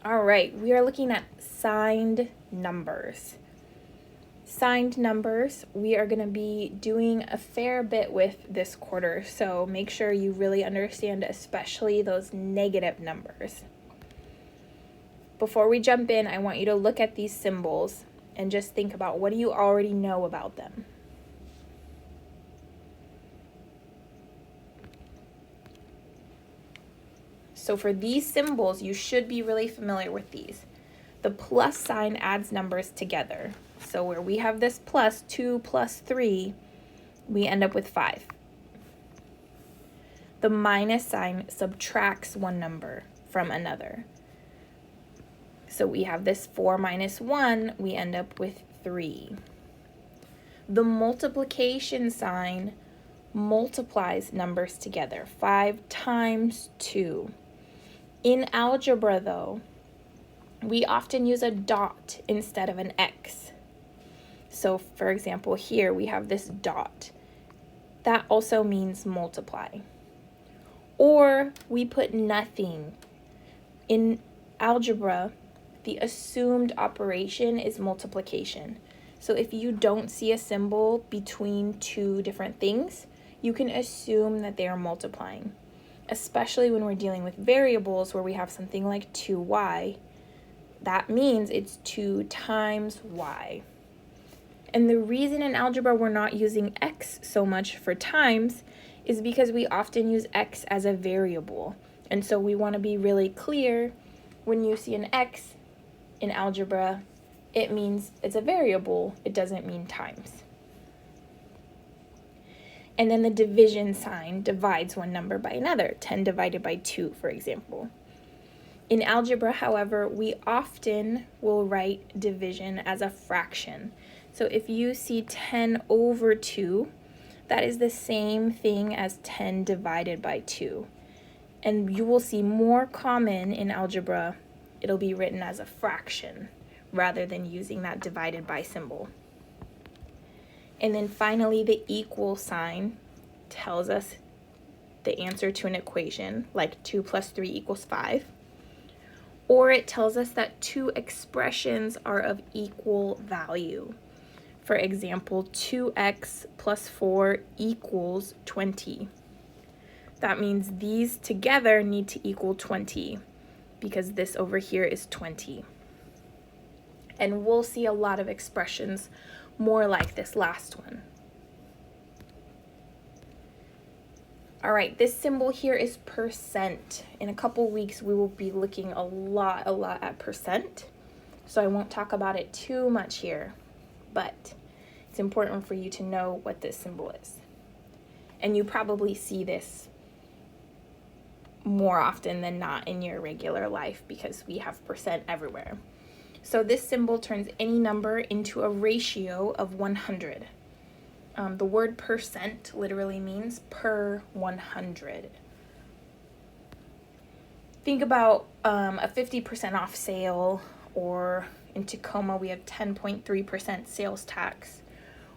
All right, we are looking at signed numbers. Signed numbers, we are going to be doing a fair bit with this quarter, so make sure you really understand especially those negative numbers. Before we jump in, I want you to look at these symbols and just think about what do you already know about them. So for these symbols, you should be really familiar with these. The plus sign adds numbers together. So where we have this plus 2 plus 3, we end up with 5. The minus sign subtracts one number from another. So we have this 4 minus 1, we end up with 3. The multiplication sign multiplies numbers together. 5 times 2. In algebra, though, we often use a dot instead of an X. So, for example, here we have this dot. That also means multiply. Or we put nothing. In algebra, the assumed operation is multiplication. So if you don't see a symbol between two different things, you can assume that they are multiplying. Especially when we're dealing with variables where we have something like 2y, that means it's 2 times y. And the reason in algebra we're not using x so much for times is because we often use x as a variable. And so we want to be really clear when you see an x in algebra, it means it's a variable, it doesn't mean times. And then the division sign divides one number by another, 10 divided by 2, for example. In algebra, however, we often will write division as a fraction. So if you see 10 over 2, that is the same thing as 10 divided by 2. And you will see more common in algebra, it'll be written as a fraction rather than using that divided by symbol. And then finally, the equal sign tells us the answer to an equation, like 2 plus 3 equals 5. Or it tells us that two expressions are of equal value. For example, 2x plus 4 equals 20. That means these together need to equal 20 because this over here is 20. And we'll see a lot of expressions more like this last one. All right, this symbol here is percent. In a couple weeks, we will be looking a lot at percent. So I won't talk about it too much here, but it's important for you to know what this symbol is. And you probably see this more often than not in your regular life because we have percent everywhere. So this symbol turns any number into a ratio of 100. The word percent literally means per 100. Think about a 50% off sale, or in Tacoma we have 10.3% sales tax,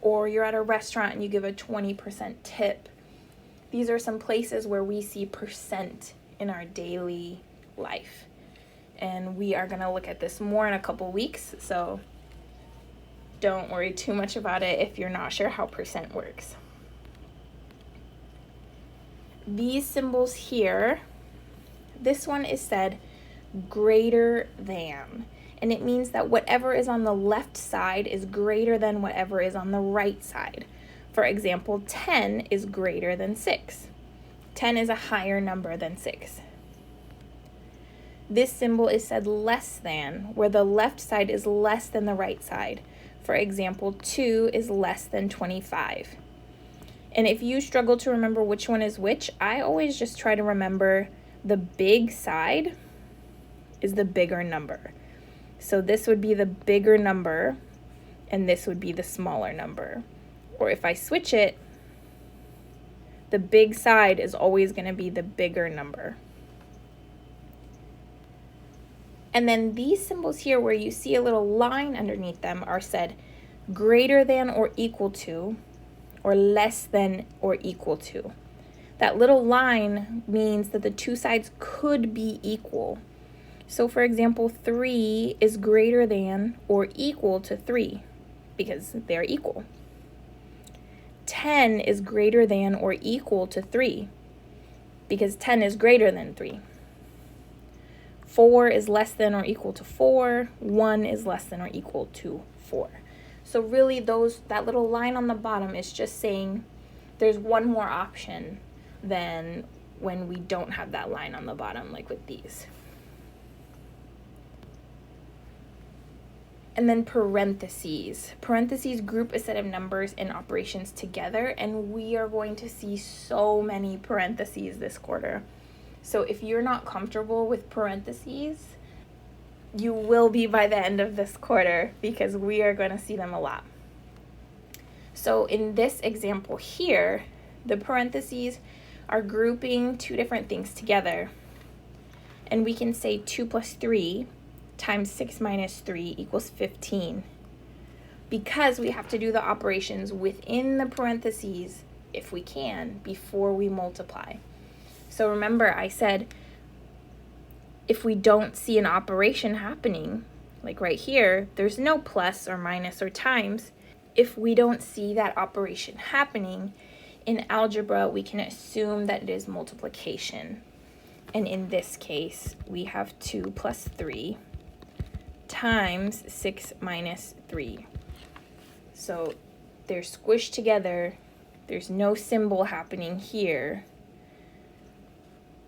or you're at a restaurant and you give a 20% tip. These are some places where we see percent in our daily life. And we are going to look at this more in a couple weeks, so don't worry too much about it if you're not sure how percent works. These symbols here, this one is said greater than, and it means that whatever is on the left side is greater than whatever is on the right side. For example, 10 is greater than 6. 10 is a higher number than 6. This symbol is said less than, where the left side is less than the right side. For example, 2 is less than 25. And if you struggle to remember which one is which, I always just try to remember the big side is the bigger number. So this would be the bigger number, and this would be the smaller number. Or if I switch it, the big side is always going to be the bigger number. And then these symbols here where you see a little line underneath them are said greater than or equal to, or less than or equal to. That little line means that the two sides could be equal. So for example, 3 is greater than or equal to 3 because they're equal. 10 is greater than or equal to 3 because 10 is greater than 3. 4 is less than or equal to 4. 1 is less than or equal to 4. So really that little line on the bottom is just saying there's one more option than when we don't have that line on the bottom, like with these. And then parentheses. Parentheses group a set of numbers and operations together, and we are going to see so many parentheses this quarter. So if you're not comfortable with parentheses, you will be by the end of this quarter because we are going to see them a lot. So in this example here, the parentheses are grouping two different things together. And we can say 2 plus 3 times 6 minus 3 equals 15. Because we have to do the operations within the parentheses, if we can, before we multiply. So remember, I said if we don't see an operation happening, like right here, there's no plus or minus or times. If we don't see that operation happening, in algebra, we can assume that it is multiplication. And in this case, we have 2 plus 3 times 6 minus 3. So they're squished together. There's no symbol happening here.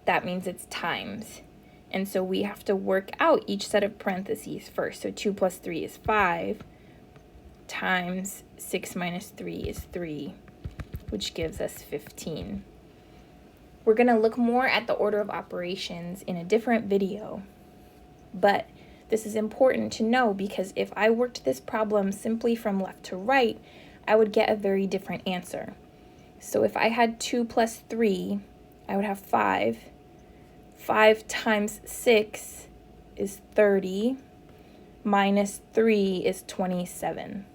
That means it's times. And so we have to work out each set of parentheses first. So 2 plus 3 is 5 times 6 minus 3 is 3, which gives us 15. We're going to look more at the order of operations in a different video, but this is important to know because if I worked this problem simply from left to right, I would get a very different answer. So if I had 2 plus 3, I would have 5. 5 times 6 is 30, minus 3 is 27.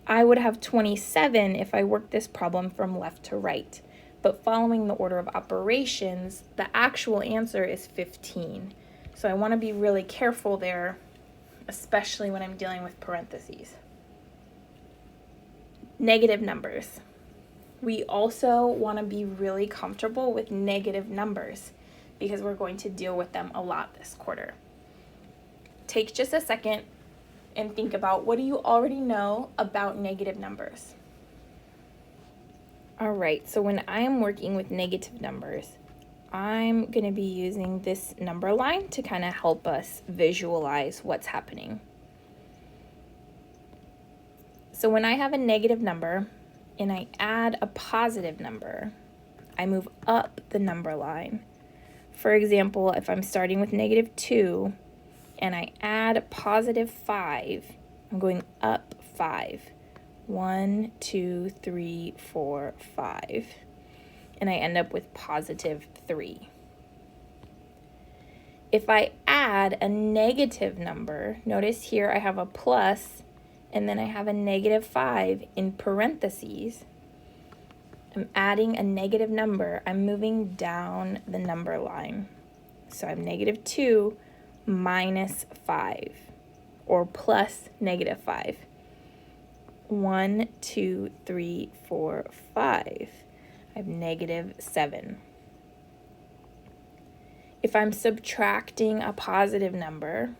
I would have 27 if I worked this problem from left to right. But following the order of operations, the actual answer is 15. So I want to be really careful there, especially when I'm dealing with parentheses. Negative numbers. We also want to be really comfortable with negative numbers because we're going to deal with them a lot this quarter. Take just a second and think about what do you already know about negative numbers. All right, so when I am working with negative numbers, I'm going to be using this number line to kind of help us visualize what's happening. So when I have a negative number and I add a positive number, I move up the number line. For example, if I'm starting with negative 2 and I add positive 5, I'm going up 5. 1, 2, 3, 4, 5. And I end up with positive 3. If I add a negative number, notice here I have a plus and then I have a negative 5 in parentheses. I'm adding a negative number. I'm moving down the number line. So I'm negative 2 minus 5 or plus negative 5. 1, 2, 3, 4, 5. I have negative 7. If I'm subtracting a positive number,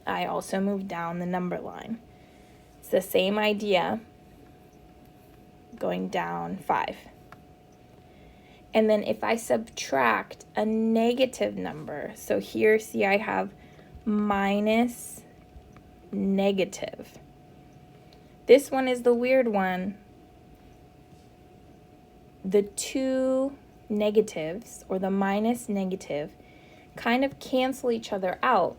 I also move down the number line. It's the same idea, going down 5. And then if I subtract a negative number, so here, see, I have minus negative. This one is the weird one. The two negatives, or the minus negative, kind of cancel each other out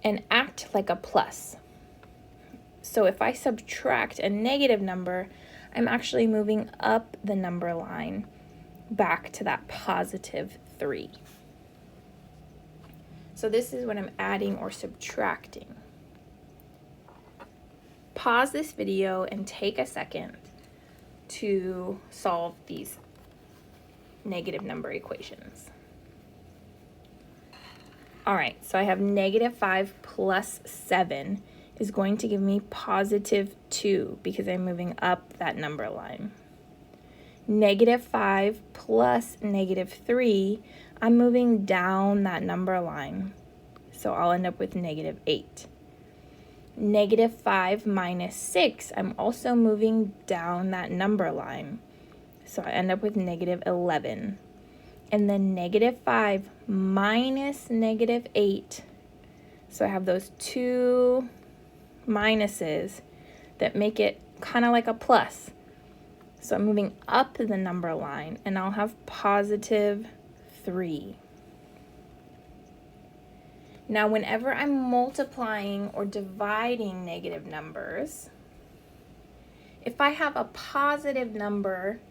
and act like a plus. So if I subtract a negative number, I'm actually moving up the number line back to that positive 3. So this is when I'm adding or subtracting. Pause this video and take a second to solve these negative number equations. All right, so I have negative 5 plus 7 is going to give me positive 2 because I'm moving up that number line. Negative 5 plus negative 3, I'm moving down that number line. So I'll end up with negative 8. Negative 5 minus 6, I'm also moving down that number line. So I end up with negative 11. And then negative 5 minus negative 8. So I have those two minuses that make it kind of like a plus. So I'm moving up the number line, and I'll have positive 3. Now, whenever I'm multiplying or dividing negative numbers, if I have a positive number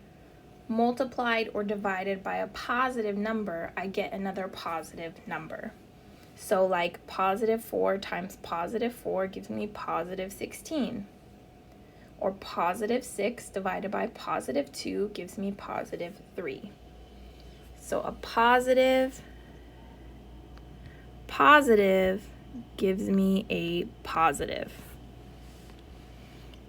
multiplied or divided by a positive number, I get another positive number. So like positive 4 times positive 4 gives me positive 16. Or positive 6 divided by positive 2 gives me positive 3. So a positive gives me a positive.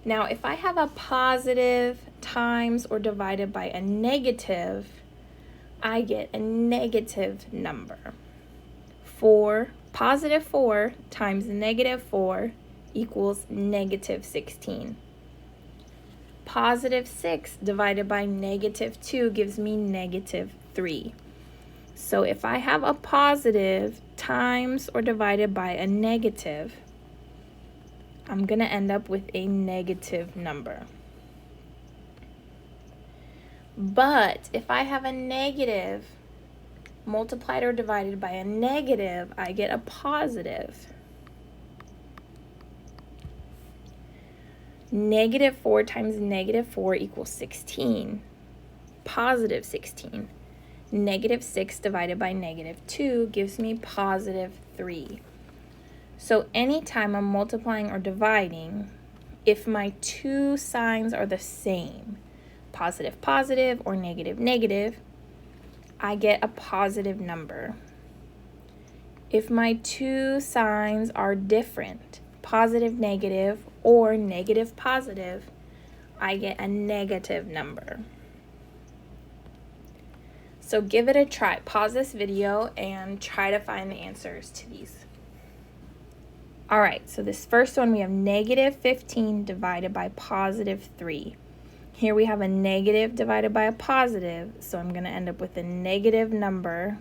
Now, if I have a positive times or divided by a negative, I get a negative number. Positive 4 times negative 4 equals negative 16. Positive 6 divided by negative 2 gives me negative 3. So if I have a positive times or divided by a negative, I'm going to end up with a negative number. But if I have a negative multiplied or divided by a negative, I get a positive. Negative 4 times negative 4 equals 16. Positive 16. Negative 6 divided by negative 2 gives me positive 3. So anytime I'm multiplying or dividing, if my two signs are the same, positive positive or negative negative, I get a positive number. If my two signs are different, positive negative or negative positive, I get a negative number. So give it a try. Pause this video and try to find the answers to these. All right, so this first one we have negative 15 divided by positive 3. Here we have a negative divided by a positive, so I'm going to end up with a negative number,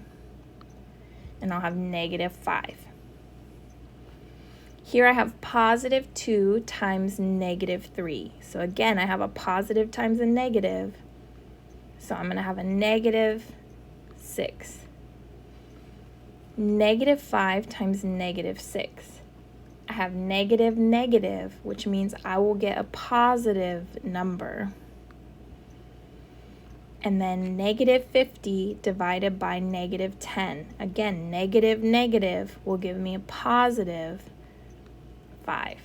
and I'll have negative 5. Here I have positive 2 times negative 3. So again, I have a positive times a negative, so I'm going to have a negative 6. Negative 5 times negative 6. I have negative negative, which means I will get a positive number. And then negative 50 divided by negative 10. Again, negative negative will give me a positive 5.